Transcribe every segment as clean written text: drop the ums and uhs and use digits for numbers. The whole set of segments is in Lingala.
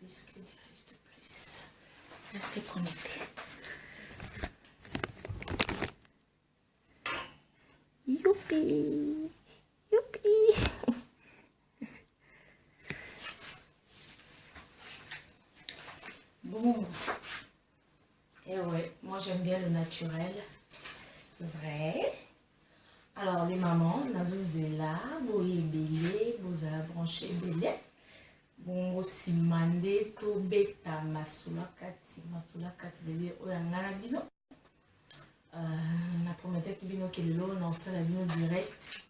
plus? Que dirais-je de plus? Restez connectés. Youpi! Youpi! Bon. Et ouais, moi j'aime bien le naturel. Vrai. Alors les mamans, nazozela, boye belé, bozala branché belé. Bon aussi mandé to beta masula kati belé oyangana bino. Na promettais que bino que le lot on la bino direct.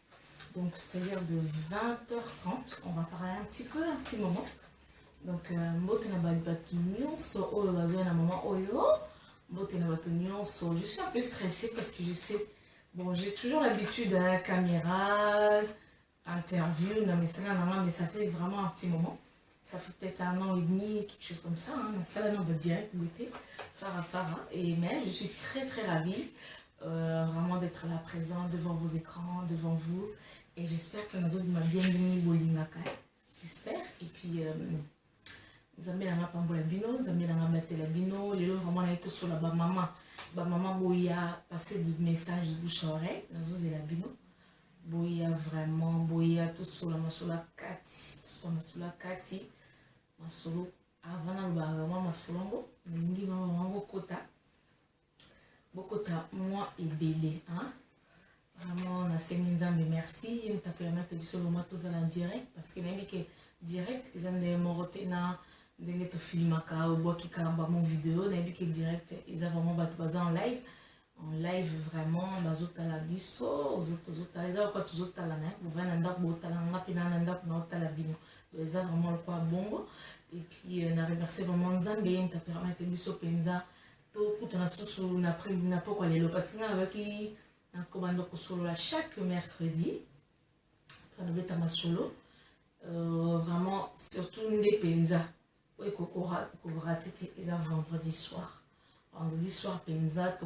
Donc c'est-à-dire de 20h30, on va parler un petit moment. Donc mbote na batu nyonso oyo bazwa na maman oyo. Mbote na batu nyonso. Je suis un peu stressée parce que je sais. Bon, j'ai toujours l'habitude à la caméra, interview, non, mais ça fait vraiment un petit moment. Ça fait peut-être 1 an et demi, quelque chose comme ça. Hein. Ça, là, on va direct goûter, Farah. Mais je suis très très ravie vraiment d'être là présent devant vos écrans, devant vous. Et j'espère que nous autres m'a bien donné Bolingaka. J'espère. Et puis, Nzambe nanga pambola bino, Nzambe nanga mlatela bino, lelo vraiment na eto sur la maman boya passer du message de bouche à oreille, nazozela bino. Boya vraiment, boya tout sur la masolo kati, masolo avant na ba vraiment masolongo, ningi vraiment bokota moi et belé, hein. Vraiment na sengi Nzambe merci, il t'a permettre de solo moi tous en direct parce que même que direct ils ont des moroté na ndenge to filmaka ou boki karamba mon vidéo na bi que direct ils ont vraiment battu en live vraiment bazota la biso ozota les autres tous autres là né vous venez ndako botala ngapi na ndako na otala bino les a vraiment le quoi bongo et puis na remercier vraiment Nzambe t'a permettre biso penza to kutana susu na prime na poko lelo parce que na baki na commande ko solo la chaque mercredi to na beta masolo vraiment surtout ndé penza oui, raté les vendredi soir. Vendredi soir, penza,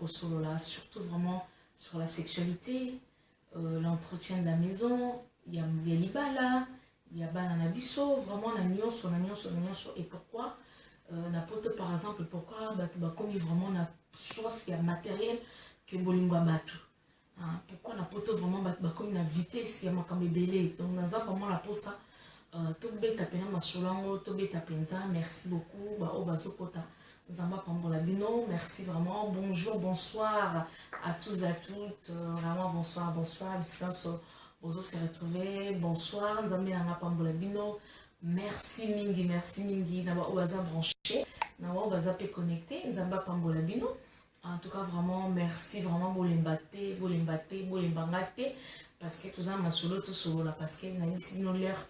solo là, surtout vraiment sur la sexualité, l'entretien de la maison, il y a l'ibala, il y a bananabiso, vraiment la nuance. Et pourquoi na poto par exemple, pourquoi comme vraiment na soif, il y a matériel que bolingwa batu. Pourquoi na poto vraiment comme la vitesse, il y a makambe belé. Donc, on a vraiment la pose ça. Tobeta pena masolango, tobeta penza, merci beaucoup. Ba obazokota Nzamba pambola bino, merci vraiment. Bonjour, bonsoir à tous et à toutes. Vraiment bonsoir. Biskanso Bozo s'est retrouvé. Bonsoir, Nzambe nanga pambola bino. Merci mingi. Naba obaza branché, naba obaza pe connecté. Nzamba pambola bino. En tout cas, vraiment, merci, vraiment, bolembangate. Parce que tout ça m'a solo tout solo là parce que l'heure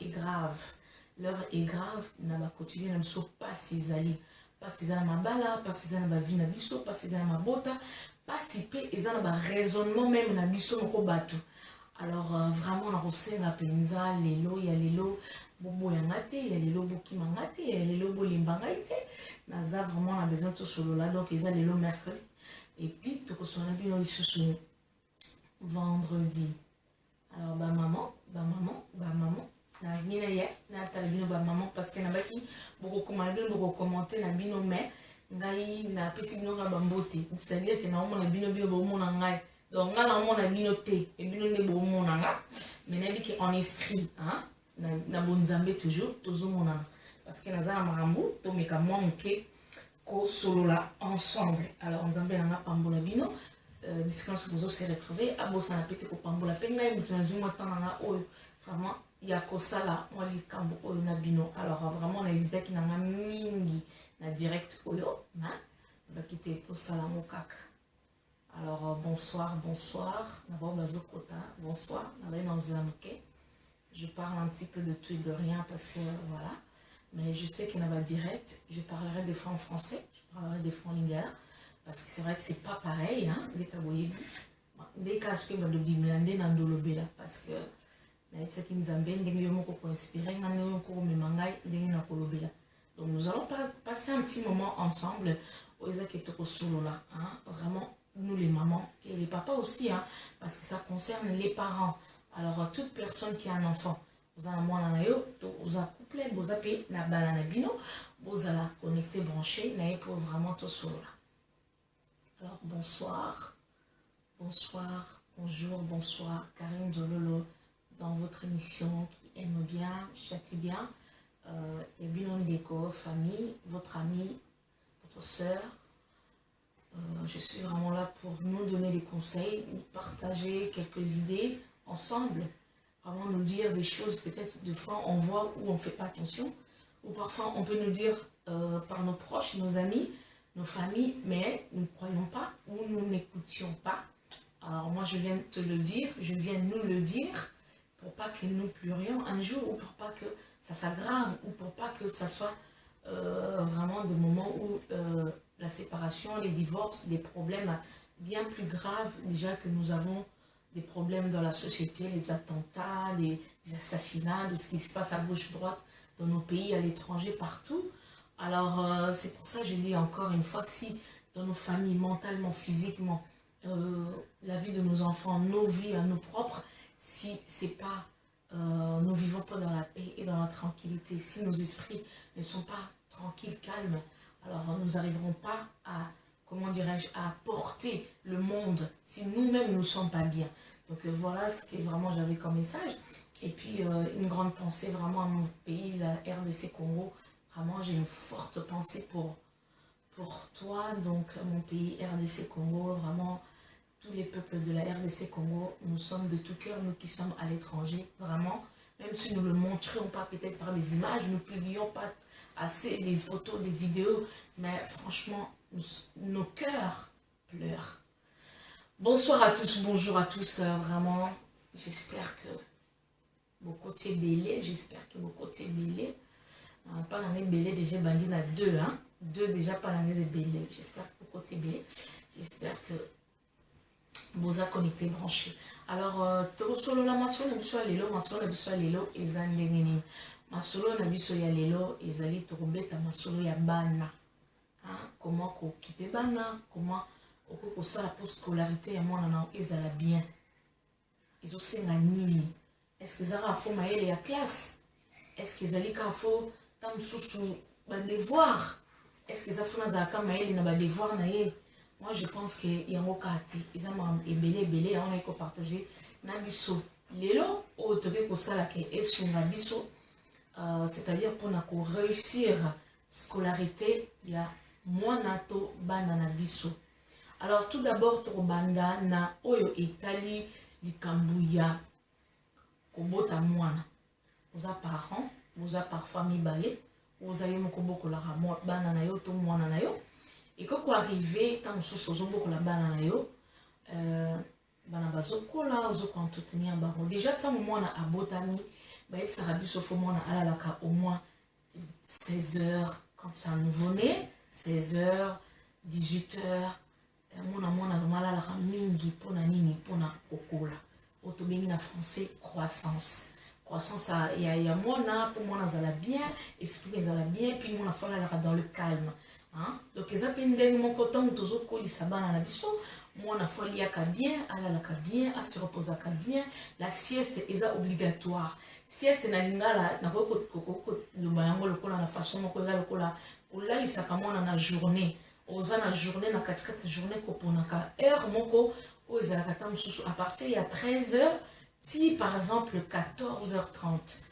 est grave na ba quotidien na biso pas ces ali pas ces na mabala pas ces na ba vie na biso pas ces na mabota pas si pe eza na ba raisonnement même na biso moko bato alors vraiment na kosenga penza lelo ya lelo bobo ya ngate ya lelo boki mangate ya lelo bolembangate naza vraiment na besoin tout solo là donc eza lelo mercredi et puis to ko sona bino lisusu vendredi. Alors, maman, na bino ye, na tala bino maman parce que na baki beaucoup commenter na bino mais ngai na pesi bino ga bambote, c'est-à-dire que na omona bino bomona ngai. Donc nga na omona bino te, et bino ne bomona nga, mais na biki en esprit, hein, na bonzambe toujours tozomona parce que naza na marambo to meka moi moke ko solo là ensemble. Alors nzambe na pambola bino. Discussion que vous se retrouver à bossa na pete ko pambola penga et mutazuma tananga oyo vraiment ya kosala moi likambo oyo na bino alors vraiment na hésité ki nanga mingi na direct oyo na ba kité tout sala mokaka alors bonsoir na ba bazokota bonsoir na ba dans zamuke je parle un petit peu de tout et de rien parce que voilà mais je sais que na ba direct je parlerai des fois en français je parlerai des fois en lingala. Parce que c'est vrai que c'est pas pareil, hein, les kaboyebi. Les cas que je dis, mais parce que donc nous allons passer un petit moment ensemble hein, vraiment nous les mamans et les papas aussi, hein, parce que ça concerne les parents. Alors toute personne qui a un enfant, vous avez un couple, vous avez na banana bino, vous allez connecter, brancher, n'ayez pour vraiment tout solo là. Alors bonsoir, bonsoir, bonjour, bonsoir, Karine Zololo dans votre émission qui aime bien, châtie bien, et Binon Déco, famille, votre ami, votre soeur. Je suis vraiment là pour nous donner des conseils, nous partager quelques idées ensemble, vraiment nous dire des choses, peut-être des fois on voit où on ne fait pas attention, ou parfois on peut nous dire par nos proches, nos amis, nos familles, mais nous ne croyons pas ou nous n'écoutions pas. Alors moi je viens te le dire, je viens nous le dire, pour pas que nous pleurions un jour, ou pour pas que ça s'aggrave, ou pour pas que ça soit vraiment des moments où la séparation, les divorces, des problèmes bien plus graves déjà que nous avons des problèmes dans la société, les attentats, les assassinats, de ce qui se passe à gauche, droite, dans nos pays, à l'étranger, partout. Alors, c'est pour ça que je dis encore une fois, si dans nos familles, mentalement, physiquement, la vie de nos enfants, nos vies à nous propres, si c'est pas, nous vivons pas dans la paix et dans la tranquillité, si nos esprits ne sont pas tranquilles, calmes, alors nous n'arriverons pas à, comment dirais-je, à porter le monde si nous-mêmes ne nous sommes pas bien. Donc voilà ce que vraiment j'avais comme message. Et puis une grande pensée vraiment à mon pays, la RDC Congo. Vraiment j'ai une forte pensée pour toi, donc mon pays RDC Congo. Vraiment tous les peuples de la RDC Congo, nous sommes de tout cœur, nous qui sommes à l'étranger, vraiment. Même si nous ne le montrions pas peut-être par les images, nous ne publions pas assez des photos, des vidéos, mais franchement, nos cœurs pleurent. Bonsoir à tous, bonjour à tous, vraiment, j'espère que vos côtés belés, j'espère que vos côtés belés, pas l'année belé déjà bandit à deux, hein, deux déjà pas l'année belé, j'espère que vos côtés belés, j'espère que vous a connecté, branché. Alors, solo la maso na biso lelo, maso na biso lelo eza ndenge nini. Masolo na biso ya lelo ezali tokobeta masolo ya bana. Comment kokipe bana, comment okosala pour scolarité ya mwana na ezala bien. Ezosenga nini? Est-ce que ezala fo mayele ya classe? Est-ce que ezali ka fo tam susu ba devoir? Est-ce que ezafuna zaka mayele na ba devoir na ye? Moi, je pense que yango kati, ils ont ebele, on a partagé na biso. Lelo, o toke kosala ke esunga biso, c'est-à-dire pour na ko réussir scolarité, il y a mwana to bana na biso. Alors tout d'abord to banda na oyo etali likambuya kobota mwana. Oza parents, oza parfois mibale, oza yo moko bokola bana na yo to mwana na yo. Et quand vous arrivez, tant que vous avez beaucoup la banane, bana bazokola, ozoka entretenir baro. Déjà, tant que moi na abotami, bah ça rabi sauf au moins à la au moins 16 heures quand c'est un nouveau-né, 16 heures, 18 heures. Moi na vraiment la mingi pona nini pona kokola. Otobengi na français croissance. Croissance il y a moi na pour moi na zala bien, esprit zala bien, puis moi na fala la dans le calme. Donc les appendés mon côté on tozo koli sabana na biso moi na folie à bien ala la bien à se reposer à bien la sieste est obligatoire sieste na lingala na ko le bayango le kola na façon moko le kola ola li sakamona na journée oza na journée na katikati journée ko ponaka heure moko o ezala kata mususu à partir il y a 13h si par exemple 14h30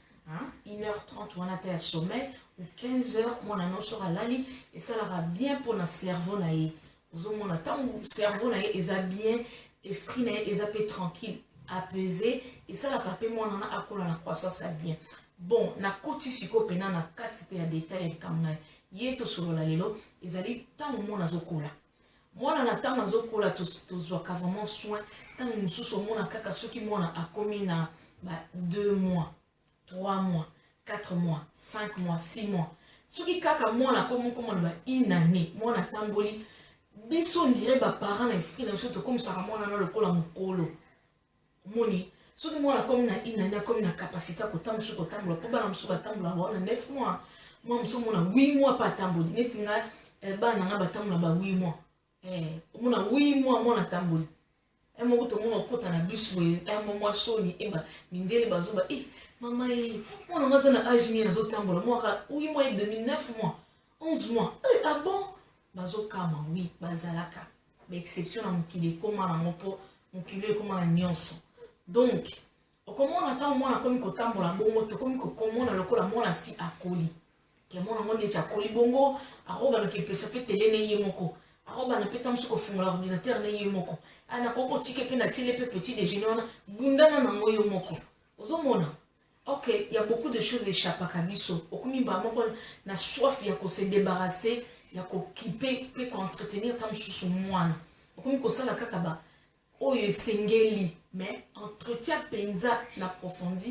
1h30 on a été à sommeil ou 15h mon annonce sera lali et ça l'aura bien pour notre cerveau naïe vous mon attend cerveau naïe est bien esprit naïe est tranquille apaisé et ça la capé mon en a accola la croissance à bien bon na koti siko pena na 4 pe ya détail comme na yeto solo la lelo ezali tant mon azokola moi na tant azokola to zoka vraiment soin tant mususu mon kaka soki mon a commis na 2 mois 3 mois, 4 mois, 5 mois, 6 mois. Ce qui kaka moi na comme une année, moi na tamboli, biso on dirait ba parents na esprit na surtout comme ça moi na le kola mukolo. Moni, ce qui moi na comme na une année comme na capacité ko tambo ko tambo ko bana msuka tambo na 9 mois. Moi mso mona 8 mois pas tamboli. Netinga ba na ba tambo ba 8 mois. Mona 8 mois moi na tamboli. Et moi tout mon kota na biso et moi soni e ba mindele bazoba maman, on a un âge ni à zotambola. Moi, 8 mois et demi, 9 mois. 11 mois. Ah bon? Bazo kama, oui, bazalaka. Mais exception à mon kilo, comment la mopo, mon kilo est comment la nyonso. Donc, comment on attend moi, comme kotambo la bongo, comme comment on a le cola, moi, la si à coli. Que moi, on a dit à coli bongo, à roba le qui peut s'appeler télé ne yemoko. À roba ne peut pas me souffrir l'ordinateur ne yemoko. À na koko tike pe na télé pe petit déjeuner, on a bundana na mo yemoko. Ozomona. Ok, il y a beaucoup de choses échappent à Kabiso. Okumi ba moko na soif, il y a qu'on se débarrasser. Il y a qui peut entretenir comme sous moi. Comme ça la kakaba. Oh sengeli mais entretien penza na profondeur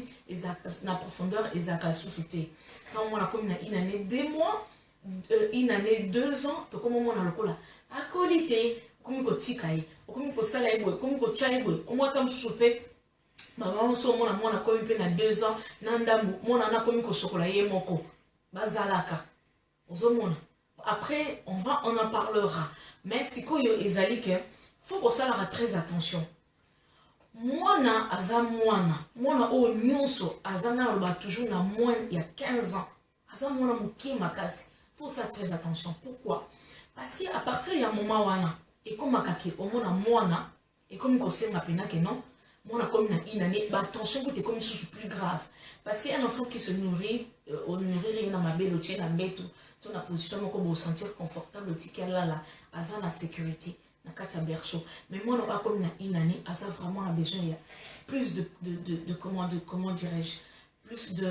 et zaka sous-souté. Quand on a comme une année 2 mois, une année 2 ans, to comme on a le cola. A qualité comme ko tikaye, comme ko sala ebo, comme ko chaibwe. On moi tam soupé. Maman so mona mona comme pe na 2 ans, nandambu mona na comme ko sokola ye moko. Bazalaka. Ozomona. Après, on en parlera. Mais si vous avez il faut que ça leur très attention. Mwana aza mwana. Mwana o nyonso azana ba toujours na moins il y a 15 ans. Aza mwana muke makasi. Faut ça très attention. Pourquoi? Parce qu'à partir il y a un moment wana et comme akake o mona mwana et comme ko senga pena que non, mwana comme na inane ba attention que comme chose plus grave. Parce qu'il y a un enfant qui se nourrit, on nourrit dans ma belle au na mbeto. Ton position pour vous sentir confortable qui là là à la sécurité na kata berceau mais moi on a comme une année à ça vraiment a besoin il y a plus de comment dirais-je plus de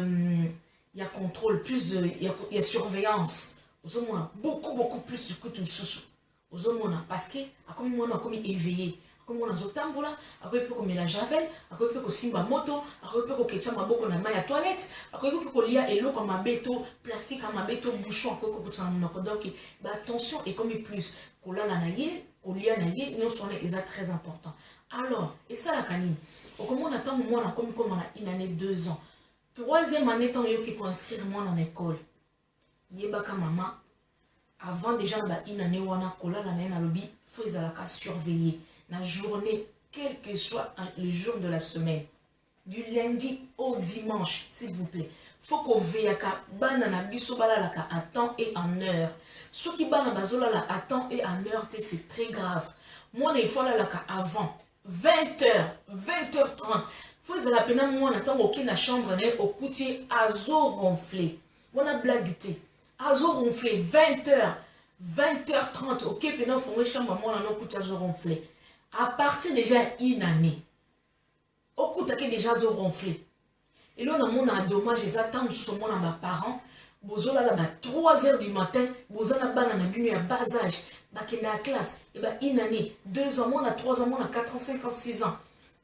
il y a contrôle plus de il y a surveillance aux hommes beaucoup plus que tout sous aux hommes parce que à comme moi on a comme éveillé comme on a zotambola après peut comme la javel après peut que simba moto après peut que ketcha maboko na maille à toilette après peut que lia elo comme un béto plastique comme un béto bouchon après que ça donc attention et comme plus kola la naie kolia naie nous sont les très important alors et ça la canine comment on attend moi on a comme on a une année 2 ans 3e année tant yo qui pour inscrire moi dans l'école yebaka maman avant déjà une année wana kola la naie na lobby faut ils la surveiller la journée, quel que soit le jour de la semaine, du lundi au dimanche, s'il vous plaît. Faut qu'on veille à banana biso balalaka à temps et en heure. Ceux qui banana bazolala à temps et en heure, c'est très grave. Moi, il faut la avant 20h, 20h30. Faut que la peine moi n'attend aucune chambre au coutier azo ronflé. On a blagué. Azo ronflé 20h, 20h30. Ok, peine faut que chambre moi n'en coutier azo ronflé. À partir déjà une année, au coup t'as déjà ronflé. Et là, on a un dommage, ils attendent sur moi, mes parents, bozo là, 3h du matin, bozo là, on a à bas âge, dans la classe, et bien une année, 2 ans, on a 3 ans, on a 4 ans, 5 ans, 6 ans.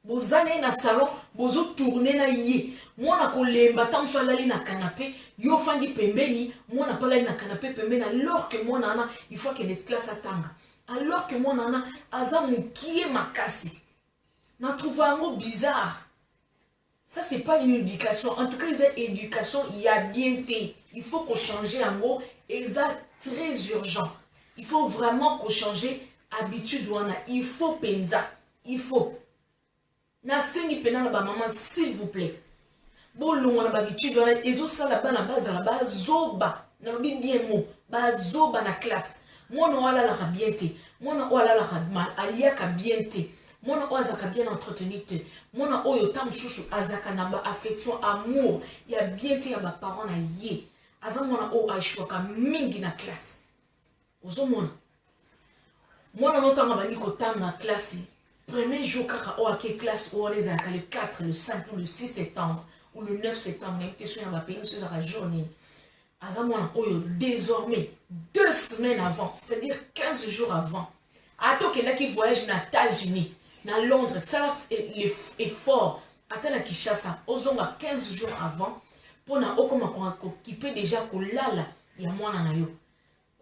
Bozo allez dans le salon, bozo tourner na yé. Moi, on a collé, on soit allé dans le canapé, yo fandi pembeni, moi, on a pas allé dans le canapé pembeni, alors que moi, il faut que les classes attendent. Alors que moi, nana, azam qui est makasi. N'a trouvé un mot bizarre. Ça, c'est pas une éducation. En tout cas, ils ont éducation, il y a bien été. Il faut qu'on change un mot. Et ça, très urgent. Il faut vraiment qu'on change habitude. Il faut penza. Il faut. Na sengi pena na ba maman, s'il vous plaît. Bon, l'on a l'habitude. Ils ont ça là-bas, la base, là-bas, zoba. N'a pas bien mot. Ba zoba na classe. Moi, on a la rabiente. Moi, on a la mal. Aliaka biente. Moi, on a bien entretenu. Moi, on a yotam chouchou. Azaka naba affection, amour. Il y a biente, il y a ma parent na yé. Azam, on a choaka mingi na classe. Ozomona. Moi, on a notamment dit qu'au na classe. Premier jour, kaka o ake classe où on est à le 4, le 5 ou le 6 septembre ou le 9 septembre. On a été sur la pays, sur la journée. Azamwana oyo désormais 2 semaines avant, c'est-à-dire 15 jours avant, attends que là qui voyage na États-Unis, na Londres, ça est fort. Attends la Kinshasa, ozonga 15 jours avant, pour na okoma qui peut déjà kolala ya mwana na yo.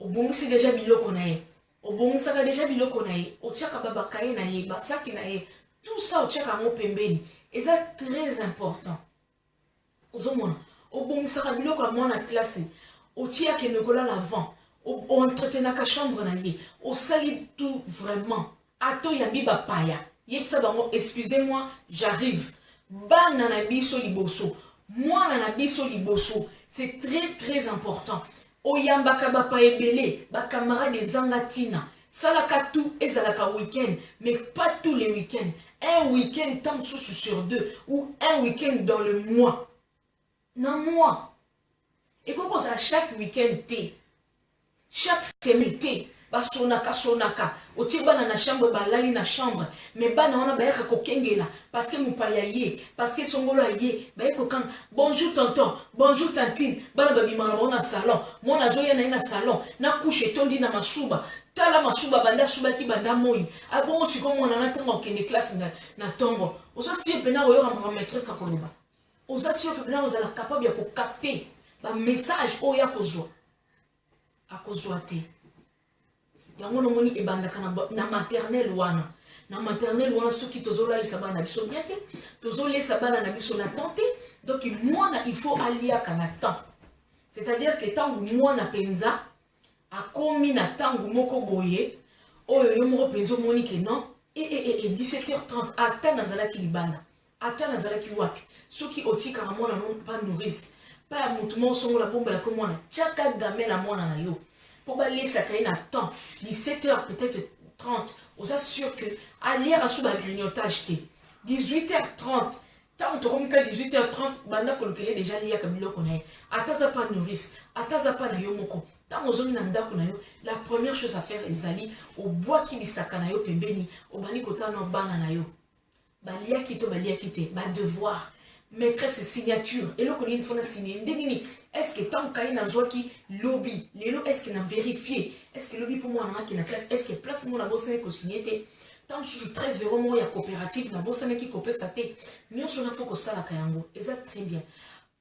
Obongisi déjà biloko na ye. Obongisa déjà biloko na ye. Ochaka baba kaye na ye, basaki na ye. Tout ça ochaka mo pembeni. Et ça très important. Ozomona obongisaka biloko ya mwana classe otiaki nekola l'avant entretenaka chambre na ye osali tout vraiment ato yambi bapaya yebisa bango excusez-moi j'arrive bana na biso liboso mwana na biso liboso c'est très important oyambaka bapa ebele, camarades des zangatina. Salaka tout et salaka week-end, mais pas tous les week-ends. Un week-end tant sur deux, ou un week-end dans le mois. Non, mois. Et comment ça, chaque week-end, chaque semaine, sonaka. Oti bana na chambre, balali na chambre. Mais bana wana bayaka kokengela. Parce que mupaya ye, parce que songolo ye, bayaka kokang. Bonjour tonton, bonjour tantine. Bana babimana na salon. Mona zoya na ina salon. Na couche tondi na masuba. Tala masuba banda suba ki banda moi. Abongo siko mona na tanga okende classe na tongo. Osa si pena oyo ra maîtresse akoloba. Osa si pena ozala capable ya ko capter ba message oya kozwa. Akozwa te. Yango no moni ebandaka na maternelle wana. Na maternelle wana soki tozola lesa bana na biso bien te, tozolesa bana na biso na temps te. Donc mwana il faut aliaka na temps. C'est-à-dire que tangu mwana penza akomi na tangu moko boye, oyo yo moko penzo moni ke non, et 17h30 ata nazalaki libanda. Ata nazalaki wapi. Soki otika mwana non pas nourrice. Pas mutu mo songo la bombe la ko mwana. Chaka gamela mwana na yo. Pour balayer ça quand il a temps, 17h peut-être 30, on s'assure que à lire à sous grignotage 18h30, tant comme qu'à 18h30, banda kolokele déjà lié comme le connaît. Ataza pas nourrice, ataza pas na yo moko. Tant aux hommes nanda kunayo, la première chose à faire est aller au bois qui bisaka na yo pembeni, au bani kota no bana na yo. Balia kito balia kite, ba devoir. Maîtresse signature et le colline fona signé est-ce que tant qu'il y a qui lobby les lots est-ce qu'il a vérifié est-ce que lobby pour moi qui na classe est-ce que place mon la bosse n'est que signé tant je suis 13 € moi ya coopérative la bosse n'est qui copé sa tête nous on a faut que ça la kayango et ça très bien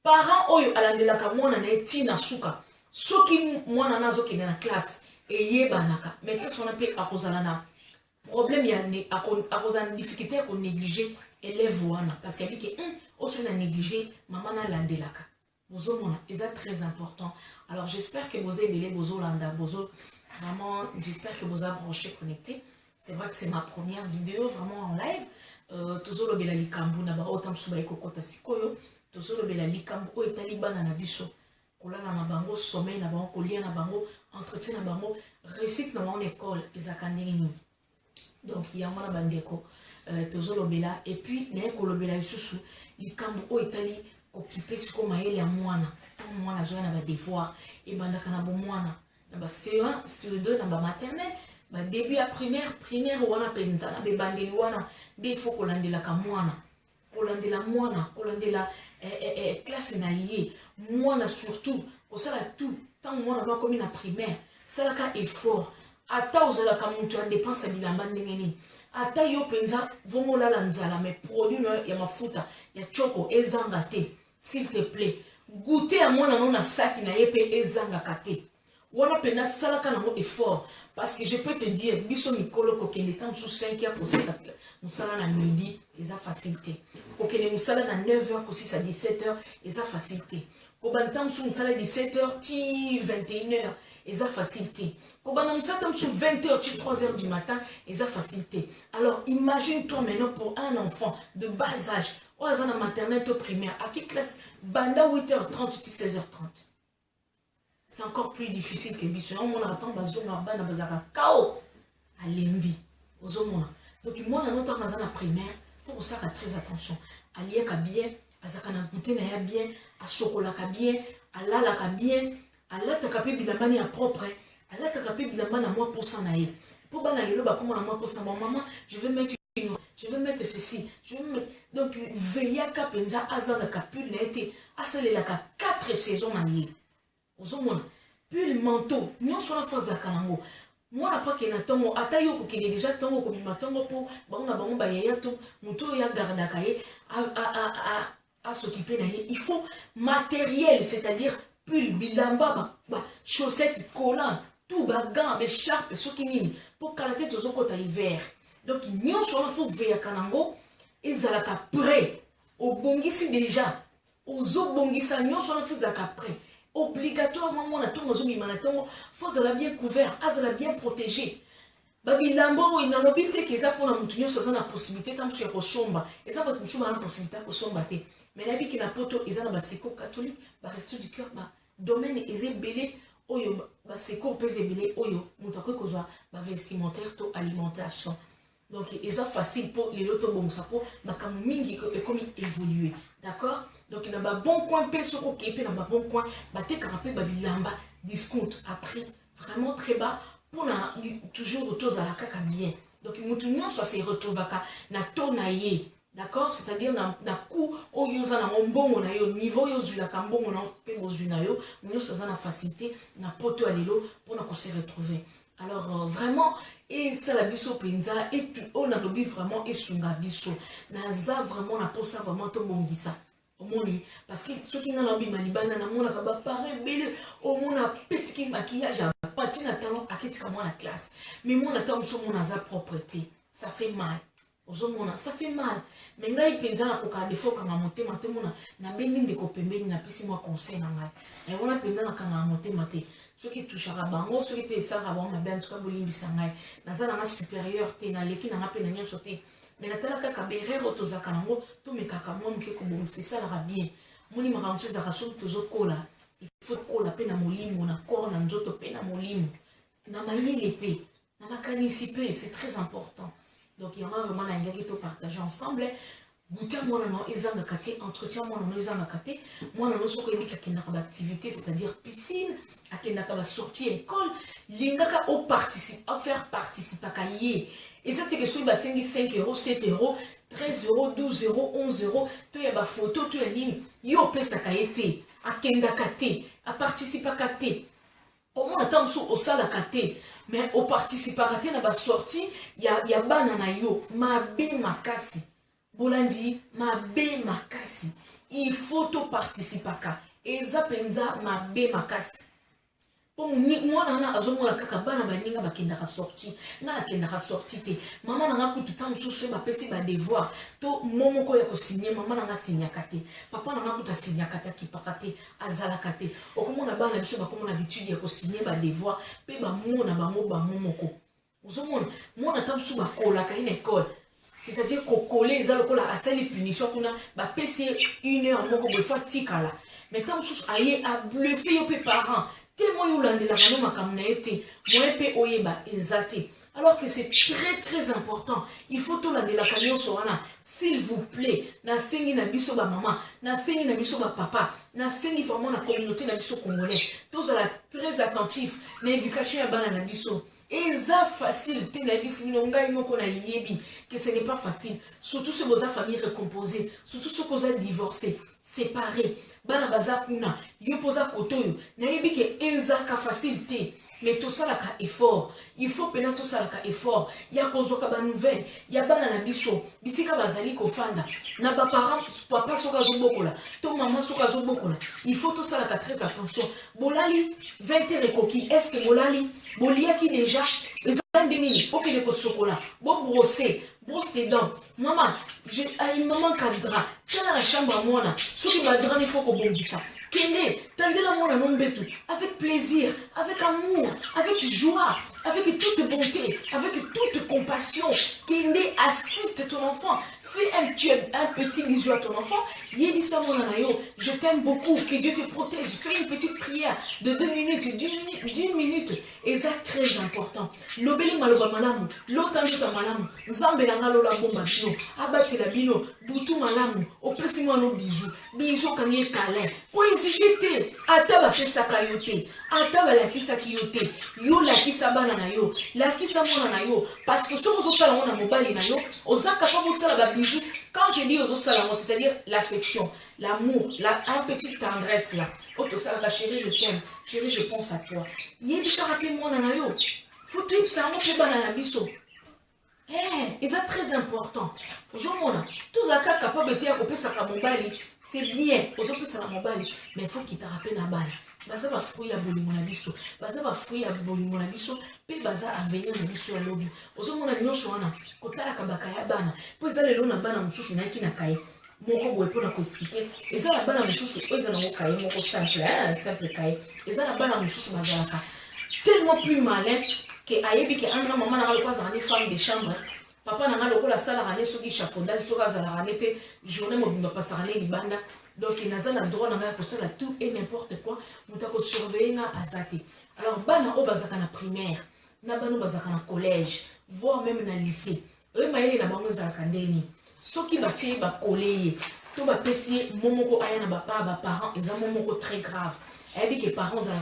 parents oyo alandela ka mwana na etina suka soki mwana nazo ki na classe et yebanaka maîtresse on a pe akozala na problème ya ne akozana difficulté ko négliger élève wana parce qu'il y a aussi on a négligé maman na landelaka bozo mona c'est très important. Alors j'espère que vous aimez les bozo landa bozo vraiment j'espère que vous avez branché connecté. C'est vrai que c'est ma première vidéo vraiment en live tozo lobela likambu na ba otam suba ekokota sikoyo tozo lobela likambu o etali bana na biso kolala na bango sommeil na bango kolia na bango entretien na bango réussite na bango école ezakandeni. Donc il y a mona bandeko tozolobela et puis naye kolobela lisusu likambo o etali occupé siko mayele ya mwana mwana zoya na ba devoir et bandaka na bo mwana na ba C1 C2 na ba maternelle ba début à primaire wana penza na be bandeli wana de faut kolandela ka mwana kolandela classe na ye mwana surtout kosala tout tant mwana ba komi na primaire salaka effort ata ozalaka mutu ya dépense ya bilamba ndenge nini ata yo penza vongola la nzala mais produit ya mafuta ya choko ezanga te s'il te plaît goûter à mwana non na saki na ye pe ezanga kate wana pena salaka nango effort parce que je peux te dire biso mikolo kokende tam sous 5h pour ça musala na midi eza facilité kokende musala na 9h aussi ça 17h eza facilité kobantam sous musala 17h ti 21h eza facilité kobana musala sous 20h ti 3h du matin eza facilité. Alors imagine-toi maintenant pour un enfant de bas âge ou à la maternelle ou primaire à qui classe banda 8h30 ti 16h30. C'est encore plus difficile que biso. On attend bazonga bana bazaka kao alembi ozomona. Donc moi na notre dans la primaire, faut que ça très attention. Aliaka bien, azaka na goûter na ya bien, a chocolat ka bien, alala ka bien, alata ka pe bilambani ya propre, alata ka pe bilambani à moi pour ça na ye. Pour bana lelo ba comment na moi pour ça maman, je veux mettre ceci, je veux mettre donc veillaka penza azanga ka pul na été, asalela ka 4 saisons na ye. Ozomona puis le manteau nous sur la force d'akanango moi la pas que na tongo atayo ko kile déjà tongo ko bima tongo po bango ba yaya to muto ya garda kaye à s'occuper na ye. Il faut matériel, c'est-à-dire pull bilamba ba chaussettes collants tout ba gants écharpe sokini pour kalater tozo kota hiver. Donc nous sur la faut veiller kanango ezalaka prêt au bongisi déjà ozo bongisa nous sur la faut zaka prêt obligatoirement mon atongo zomi manatongo faut la bien couvert azala bien protégé babilambo ina lobite keza pour la mutunyo soza na possibilité tant sur kosomba eza votre musuma na possibilité kosomba te mais na biki na poto eza na baseko catholique ba resto du cœur ba domaine eze belé oyo ba secours pèse belé oyo mutako kozwa ba vestimentaire to alimentation. Donc c'est facile pour les autres bon ça pour makambo mingi comme évoluer. D'accord? Donc il y a un bon coin peso ko kepe na ba bon coin ba te karapé ba bilamba discount à prix vraiment très bas pour na toujours autour à la kaka bien. Donc mutu nyonso se retrouve na tonaye. D'accord? C'est-à-dire na coup au yoza na mbongo na yo niveau yo zula ka mbongo na pe bozuna yo nyonso za na facilité na poto alelo pour na ko se retrouver. Alors vraiment et ça la biso penza et on a lobby vraiment et sunga biso naza vraiment na posa vraiment to bongisa omoni parce que ceux qui n'ont lobby malibana na mona ka ba paré belle au mona petit maquillage à patina talon à ketika moi la classe mais moi na tam so mona za propreté ça fait mal ozomona ça fait mal mais ngai penza na koka defo kanga motema te mona na bengi ndeko pembeni na pisi moi conseil na ngai et on a penza na kanga motema te ceux qui touchent à bango ceux qui payent ça avant ma bien en tout cas bolimbi sangai naza na supérieur te na leki na ngape na nyo sauté mais na tala kaka berero tozaka nango to mekaka moi mke ko bon c'est ça la bien moni makamso za raso tozokola il faut kola pe na molimo na corps na nzoto pe na molimo na mayele pe na makanisi pe c'est très important. Donc il y a vraiment un gars to partager ensemble goûter moi non ezanga kate entretien moi non ezanga kate moi non soko ebika kinaka d'activité c'est-à-dire piscine akenaka ba sortie école lingaka au participe à faire participer kaye et ça c'est que sur ba 5 €, 7 €, 13 €, 12 €, 11 €, to ya ba photo to ya nini yo pesa kayete akenda kate a participer kate comment attendre sous au sala kate mais au participer kate na ba sortie ya bana na yo mabe makasi bolandi mabe makasi il faut to participer ka eza penza mabe makasi pour moi nana azomona kaka bana baninga bakenda ka sortie na akenda ka sortie te maman nanga kutu tant sous ba pesi ba devoir to momo ko ya ko signer maman nanga signer kate papa nanga kuta signer kata ki pakate azala kate okomona bana biso ba komona habitude ya ko signer ba devoir pe ba mona ba momo ko ozomona mona tant sous ba kola ka une école. C'est-à-dire qu'on coller les alcools à celle punition qu'on a bah passer 1 heure mon ko fois tikala mais tant sous aye a bluffé yo pe parents témoin yo lande la kano makamna été moi pe oyeba exacté alors que c'est très très important il faut to lande la kano soana s'il vous plaît na sengi na biso ba maman na sengi na biso ba papa na sengi vraiment la communauté na biso congolais tous à la très attentif na éducation ya bana na biso. Et ça facile, que ce n'est pas facile. Surtout si vous avez famille recomposée, surtout si vous avez divorcé, séparé. Bana baza kuna, yo posa kotoyo. Na yebi ke enza ka facilité. Mais tout ça là ka effort. Il faut pena tout ça là ka effort. Ya kozo ka ba nouvelle, ya bana na biso, bisika bazali ko fanda. Na ba parents papa soka zo bokola, to maman soka zo bokola. Il faut tout ça là ka très attention. Bolali 20 h coquille. Est-ce que bolali bolia qui déjà les andeni OK les ko sokola. Bo brosser, brosse tes dents. Maman, une maman cadra. Tiens la chambre à moi là. Ce qui va drôle il faut qu'on bonde ça. Kene, tendez la main à mon bétou, avec plaisir, avec amour, avec joie, avec toute bonté, avec toute compassion. Kene, assiste ton enfant, fais un petit bisou à ton enfant. Yébissa mon anayo, je t'aime beaucoup, que Dieu te protège. Fais une petite prière de 2 minutes, d'une minute. Et ça très important. Lobeli maloba malamu, lotanjo ta malamu, nzambe na ngalo la bomba bino, abati la bino, butu malamu, opesi mo no bisou, bisou kanye câlin. Pour insister, ataba pesa kayote, ataba la kisa kiyote, yo la kisa bana na yo, la kisa mona na yo, parce que si vous avez un mobile na yo, vous êtes capable de faire la bisou. Quand je dis aux autres, c'est-à-dire l'affection, l'amour, un petit tendresse là. Auto ça la chérie, je t'aime, chérie, je pense à toi. Yébi ça rappelle moi na yo. Faut que ça monte pas dans la biso. Et c'est très important. Aujourd'hui, tous les cas capables de dire que ça va mobile, c'est bien. Aujourd'hui ça va mobile, mais il faut qu'il te rappelle la balle. Baza va fruit à boli mon abisso, baza va fruit à boli mon abisso, pe baza à venir na biso à lobby. Aujourd'hui on a nyonso wana, kotala kabaka ya bana. Po ezale lo na bana mususu na ki na kai. Moko boye pona ko expliquer. Ezala bana mususu, ezala ngo kai moko simple kai. Ezala bana mususu bazalaka tellement plus malin que ayebi que anga maman na ba kwa za femme de chambre. papa n'a pas la salle à raner sur qui chafondage sur la ranete journée mobile pas sa raner libanda donc il n'a pas droit n'a pas ça tout et n'importe quoi nous t'as surveiller na azate alors bana au bazaka na primaire na bano bazaka na collège voire même na lycée eux maïli na bango za kandeni ceux qui bâtit ba collé tout ba pesi momoko aya na ba parents ils ont momoko très grave et bien que parents za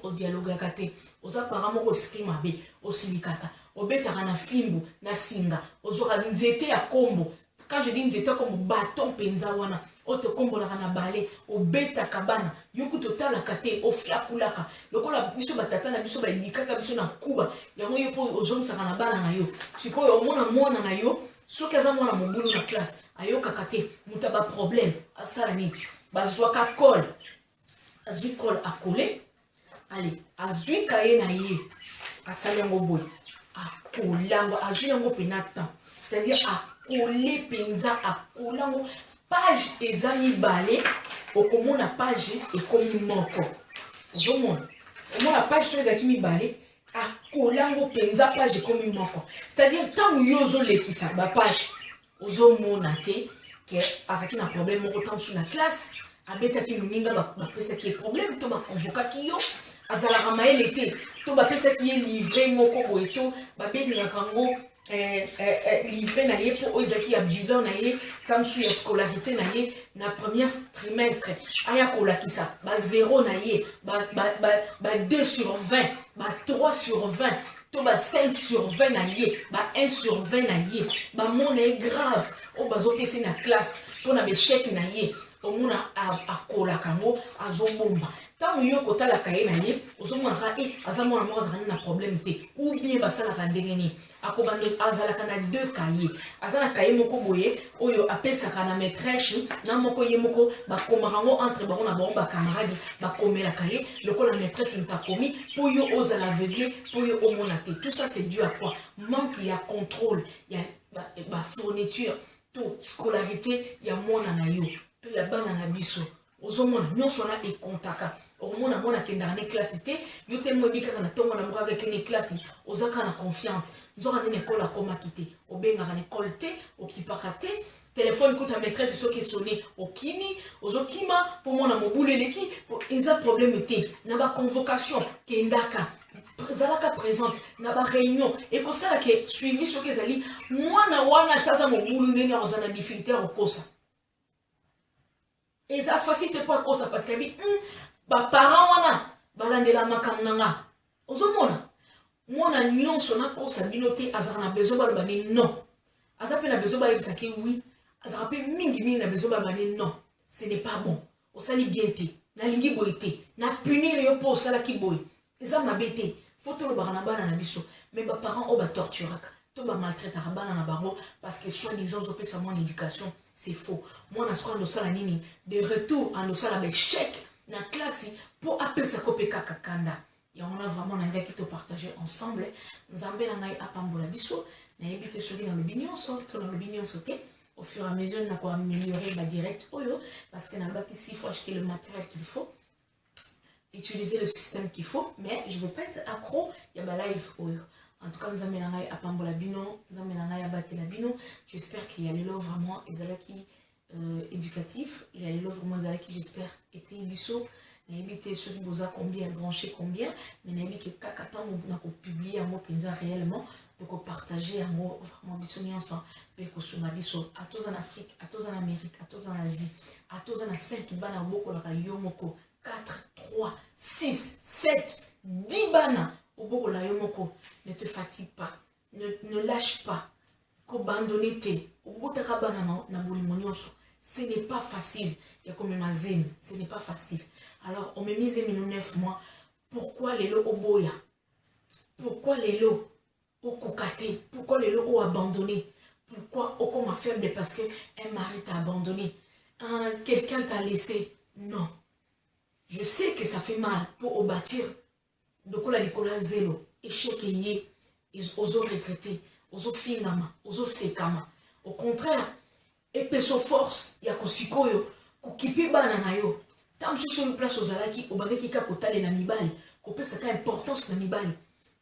au dialogue akate oza parents moko esprit mabe osilikaka obetaka na fimbu na singa ozora nzete ya kombo quand je dis nzete comme bâton penza wana oto kombo la na balé obetaka bana yoku totala kate ofiakulaka lokola biso batata na biso ba indikaka biso na kuba yango yo po ozomsaka na bana na yo sikoyo omona na yo soki aza mwana mobulu na classe ayokaka te mutaba problème asala nini bazwaka col azwi col akole allez azwi kaye na ye asali yango boye akolango azwi yango penata c'est-à-dire akole penza akolango page eza mibale okomona page ekomi moko ozomona omona page so ezaki mibale akolango penza page ekomi moko c'est-à-dire ntango yo ozolekisa bapage ozomona te ke azalaki na problème moko ntango so na classe abetaki moninga bapesaki ye problème to baconvokaki yo azalaka mayele te to bapesaki ye livre moko boye to babengaka yango livre na ye mpo oyo ezalaki ya bilan na ye ntango so ya scolarité na ye na premier trimestre aya kolakisa ba 0 na ye ba 2 sur 20 ba 3 sur 20 to ba 5 sur 20 na ye ba 1 sur 20 na ye bamona ye grave oyo bazopesa na classe mpona besheke na ye omona akolaka yango azobomba ntango yo kotalaka ye na ye ozomonaka aza mwana moko azalaka na problème te ou bien basalaka ndenge nini akobanda azalaka na 2 kaye aza na kaye moko boye oyo apesaka na maîtresse na moko ye moko bakomaka yango entre bango na bango bakamaradi bakomelaka ye lokola maîtresse moto akomi mpo yo ozala aveugle mpo yo omona te tout ça c'est dû à quoi manque ya contrôle ya bafourniture to scolarité ya mwana na yo to ya bana na biso ozomona nyonso wana ekontaka omona mwana kendaka na classe te yo te mwebi kaka na ntongo na mokaka kene classe ozaka na confiance nzoka nene école akomaki te obengaka na école te okipaka te téléphone kuta maîtresse soki esone okimi ozokima mpo mwana mobulu eleki eza problème te na baconvocation kendaka zalaka présente na baréunion ekosala ke suivi soki ezali mwana wana taza mobulu ndenge akozala na difficulté ya kokosa eza facile te po akosa parce que baparent wana balandela makambo na nga ozomona mwana nyonso nakosa bino te azalaka na besoin baloba ne non aza mpe na besoin bayebisaki oui azalaka mpe mingi na besoin baloba ne non ce n'est pas bon osali bien te nalingi boye te na punir yo mpo osalaki boye eza mabe te fo tolobaka na bana na biso mais baparent oyo batorturaka to bamaltraitaka bana na bango parce que soi-disant ozopesa mwana éducation c'est faux mwana sikoyo andosala nini de retour andosala bechèque na classe pour apesa ko pe kaka kanda ya on a vraiment nangaki to partager ensemble nzambe na ngai apambola biso na yebite soki na l'opinion to na l'opinion te au fur et à mesure na ko améliorer ba direct oyo parce que na baki s'il faut acheter le matériel qu'il faut utiliser le système qu'il faut mais je veux pas être accro ya ba live oyo en tout cas nzambe na ngai apambola bino nzambe na ngai abatela bino j'espère qu'il y a lelo vraiment ezalaki éducatif il y a lelo vraiment ezalaki j'espère était biso nayebi ceux qui vous a combien branché combien mais nayebi que kaka ntango na kopublier yango mpenza réellement pour partager yango vraiment biso nyonso mpe kosunga biso atoza na afrique atoza na amérique atoza na asie atoza na 5 bana obokolaka yo moko 4 3 6 7 10 bana obokola yo moko ne te fatigue pas ne lâche pas kobandone te obotaka bana na bolingo nyonso ce n'est pas facile ya komema zemi ce n'est pas facile alors on me mise 9 mois pourquoi lelo oboya pourquoi lelo okokate pourquoi lelo o abandonné pourquoi okoma faible parce que un mari t'a abandonné quelqu'un t'a laissé non je sais que ça fait mal pour bâtir dokola likola zelo échec ye ozo regretter ozo finama ozo sekama au contraire epeso force ya kosikoyo kokipe bana na yo tant sur une place ozalaki obandeki ka kotale na mibali kopesa ka importance na mibali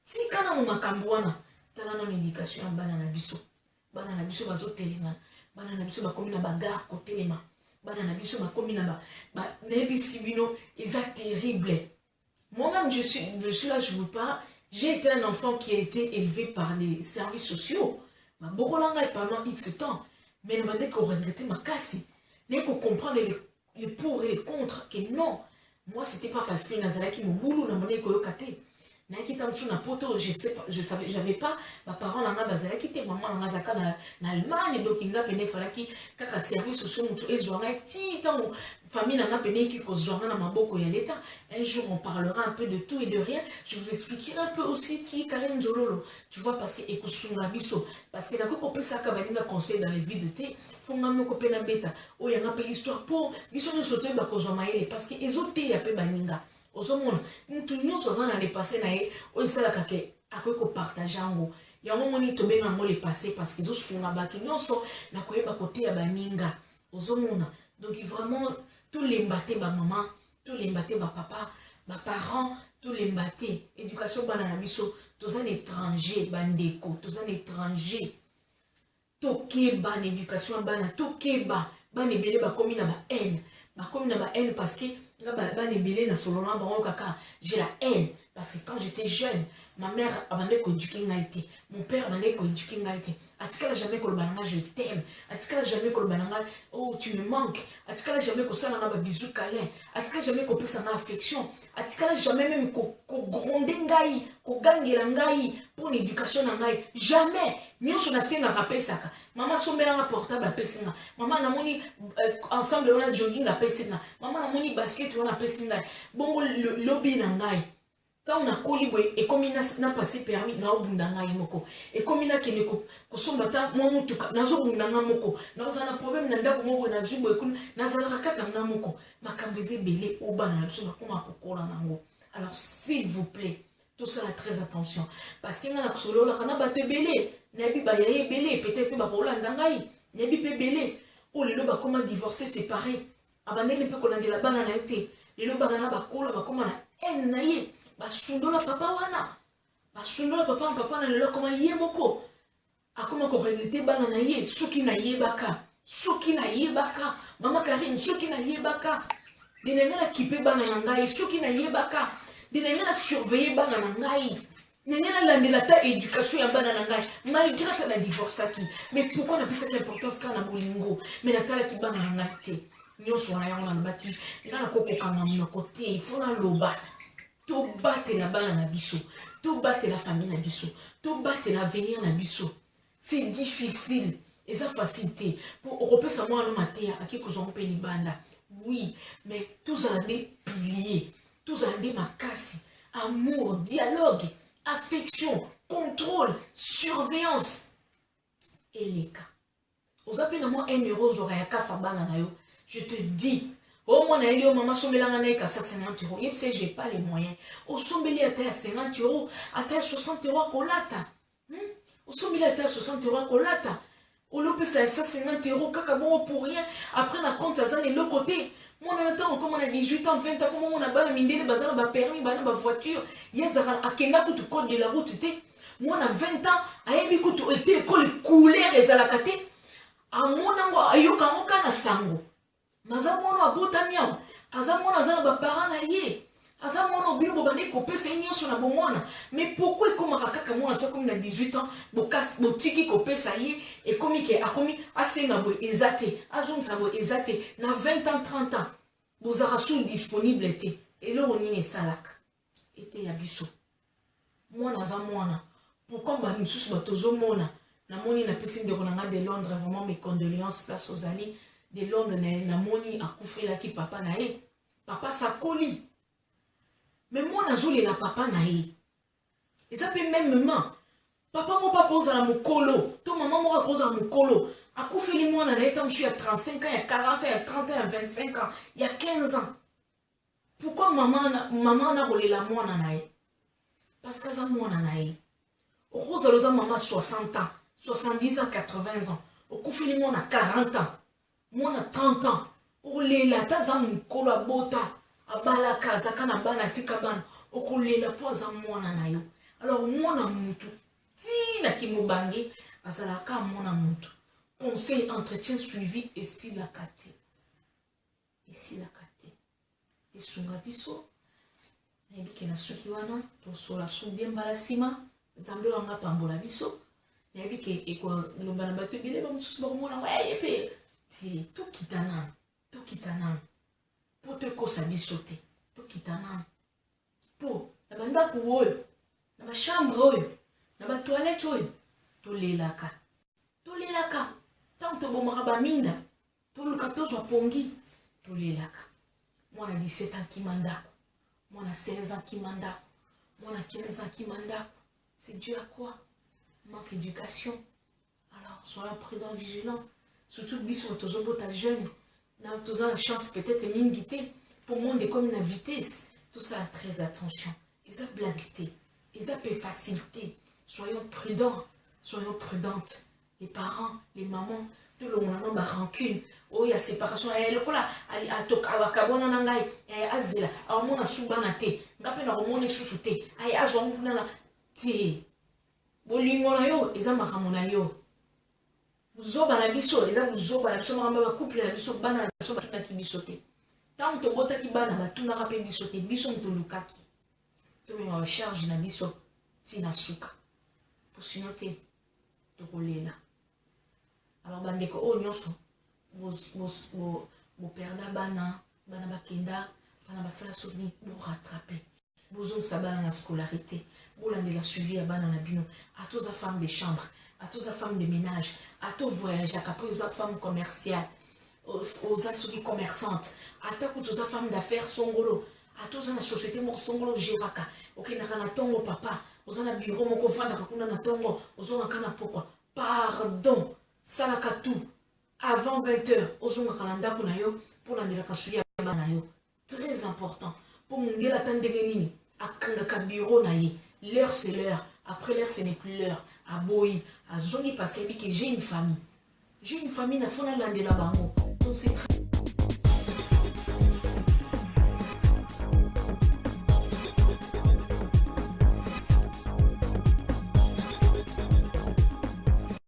tika na makambo wana tala na médication ya bana na biso bana na biso bazotelema bana na biso bakomi na bagar kotelema bana na biso bakomi na nayebisi bino eza terrible. Moi-même je suis là, je vous parle, j'ai été un enfant qui a été élevé par les services sociaux beaucoup langue pendant X temps mais ne m'a dit qu'on regrettait ma casse n'est qu'on comprendre les pour et les contre que non moi c'était pas parce que Nazala qui me boulot n'a monnaie koyokate n'a qui tam sur na poto je sais pas je savais j'avais pas ma parents là bazala qui était maman na zaka na Allemagne donc inga pene fala qui kaka service sociaux mutu ezwanga ti tant famille na pene qui kozwanga na maboko ya l'état. Un jour on parlera un peu de tout et de rien, je vous expliquerai un peu aussi qui est Karen Zololo tu vois parce que ekosunga biso parce que la ko pesa ka baninga conseil dans les vies de thé fonga moko pena beta o yanga pe histoire pour biso ne sauter ba kozoma ele parce que ezote ya pe baninga ozomona mutu nyonso azana le passé na ye o isala kake akoy ko partager ngo ya momoni to benga ngo le passé parce que ezosunga bato nyonso na koyeba côté ya baninga ozomona donc vraiment tous les mbaté ba maman tous les mbaté ba papa ba parents tous les mbaté éducation bana na biso tous un étranger bandeko tous un étranger tokeba na éducation bana tokeba bana ebele ba komi na ba haine parce que bana ebele na solona bango kaka j'ai la haine parce que quand j'étais jeune ma mère abandonné ko éduquer ngaité mon père abandonné ko éduquer ngaité atikala jamais ko bananga je t'aime atikala jamais ko bananga oh tu me manques atikala jamais ko sala na ba bisous câlin atikala jamais ko pesa na affection atikala jamais même ko gronder ngai ko gangela ngai pour l'éducation na ngai jamais nyonso na senga rapesaka maman sombela na portable apesinga maman na moni ensemble on a jogging apesinga maman na moni basket on apesinga bongo lobby na ngai. Quand on a colibé et comme il n'a passé permis na obundanga imoko et comme il a kene ko sombata mo mutuka nazo bundanga moko na ozana problème na ndako moko na zubo ekuna na zalaka kaka na moko makambeze belé obana na so koma kokola nango. Alors s'il vous plaît tout ça là très attention parce que na solo la kana bate belé na bi ba yaye belé peut-être ba kolanda ngai na bi pe belé o lelo ba koma divorcer séparé abanele pe kolanda la bana na été lelo bana ba kola ba koma na en na ye basundola papa wana basundola papa na lelo koma ye moko akoma ko regrete bana na ye soki na yebaka mama Karine soki na yebaka dinengela kipe bana na ngai soki na yebaka dinengela surveiller bana na ngai nengela landela ta éducation ya bana na ngai malgré la divorce qui mais pourquoi on a pris cette importance quand na bolingo mais na tala ki bana na ngai te nyonso wana yango na bati ngana koko kanga na côté il faut na loba to battre na bana na biso to battre la famille na biso to battre l'avenir na biso c'est difficile et ça facilité pour européen ça moi no mater à qui qu'on peut libanda oui mais tous en des piliers tous en des makasi amour dialogue affection contrôle surveillance et les cas aux appels moi 1 euro zora ya kafa bana na yo je te dis oh mon ami, oh maman, sombelanga na ikasa 50 euros. Il sait j'ai pas les moyens. Au sombeli à 50 euros, à 60 euros à kolata. Au sombeli à 60 euros à kolata. Au lopé ça 50 euros, kakabon pour rien. Après la compte ça et l'autre côté. Moi on a temps comme on a 18 ans, 20 ans, comme on a bas mindé bazar ba permis, ba voiture. Yes à kenga pour code de la route té. Moi on a 20 ans, ayebi ko to été école couleur et zalakate. A monango ayoka ngoka na sango. Nazamono abota miam azamono azana ba parents na ye azamono bibo bande ko pesa nyonso na bomwana mais pourquoi comme kaka mwana so comme na 18 ans bokas botiki ko pesa ye et comme ke akomi asenga bo ezate azon sa bo ezate na 20 ans 30 ans bozara sous disponible été et là on est salaka été ya biso mwana azamwana pourquoi ba misusu batozo mona na moni na pesi ndeko na de Londres vraiment mes condoléances place aux amis de Londres na moni akufela ki papa na ye papa sakoli mais moi nazoli la papa na ye et ça peut même maman papa mo papa oza na mukolo to maman mo akoza na mukolo akufeli mwana na ye tam suis à 35 ans il y a 40 ans il y a 30 ans il y a 25 ans il y a 15 ans pourquoi maman na rolela mwana na ye parce que za mwana na ye okoza loza maman 60 ans 70 ans 80 ans okufeli mwana 40 ans moi na 30 ans olela taza mukolo abota abalaka azaka na bana tika bana okolela po aza mwana na yo alors mwana mutu tina kimubange azalaka mona mutu. Conseil, entretien, suivi, et si la kate. Et si la kate. Et sunga biso. Nayebi ke na suki wana, to sola su bien balasima. Zambe wanga pambola biso. Nayebi ke ekwa lomba na bate bile ba mususu ba mona wa yepe. Ti to kitana. To kitana. Po te kosa biso te. To kitana. Po na banda ku oyo. Na ba chambre oyo. Na ba toilette oyo. To lelaka. To lelaka. Tant que bomaka baminda, to luka tozwa pongi, to lelaka. Mwana 17 ans qui mandako, mwana 16 ans qui mandako, mwana 15 ans qui mandako. C'est dû à quoi? Manque d'éducation. Alors, soyons prudents, vigilants. Surtout, biso tozobota jeune. Na toza la chance peut-être mingité. Pour monde comme la vitesse. Tout ça, très attention. Ils ont blaguité. Ils ont facilité. Soyons prudents. Soyons prudentes. Les parents, les mamans, tout le monde a rancune. Oh, il y a séparation. Le cola, a toka, a kabona nangai, azela, a mona subana te, ngape na romone susute, ay azwa na te. Bolingo na yo, eza makamona yo. Buzoba na biso, eza buzoba na biso makamba ba couple na biso bana na biso batuna ki biso te. Tant to bota ki bana batuna ka pe biso te, biso mto lukaki. To me ma charge na biso ti na suka. Pour sinon te to kolela. Alors bandeko o nyonso bo perda bana bakenda bana basala souveni bo rattraper bozo sabana na scolarité bolande la suivi ya bana na bino à tous les femmes de chambre à tous les femmes de ménage à tous voyager après aux femmes commerciales aux associés commerçantes à tous les femmes d'affaires songolo à tous la société mo songolo jiraka OK na tongo papa aux na bureau moko vanda kuna na tongo aux na kana pourquoi pardon salaka tout avant 20h ozonga kalanda kuna yo pour la ndelakasuya bana yo très important pour mungela tandenge nini akanga ka bureau na ye l'heure c'est l'heure après l'heure ce n'est plus l'heure aboyi azongi parce que j'ai une famille na fona landela bango donc c'est très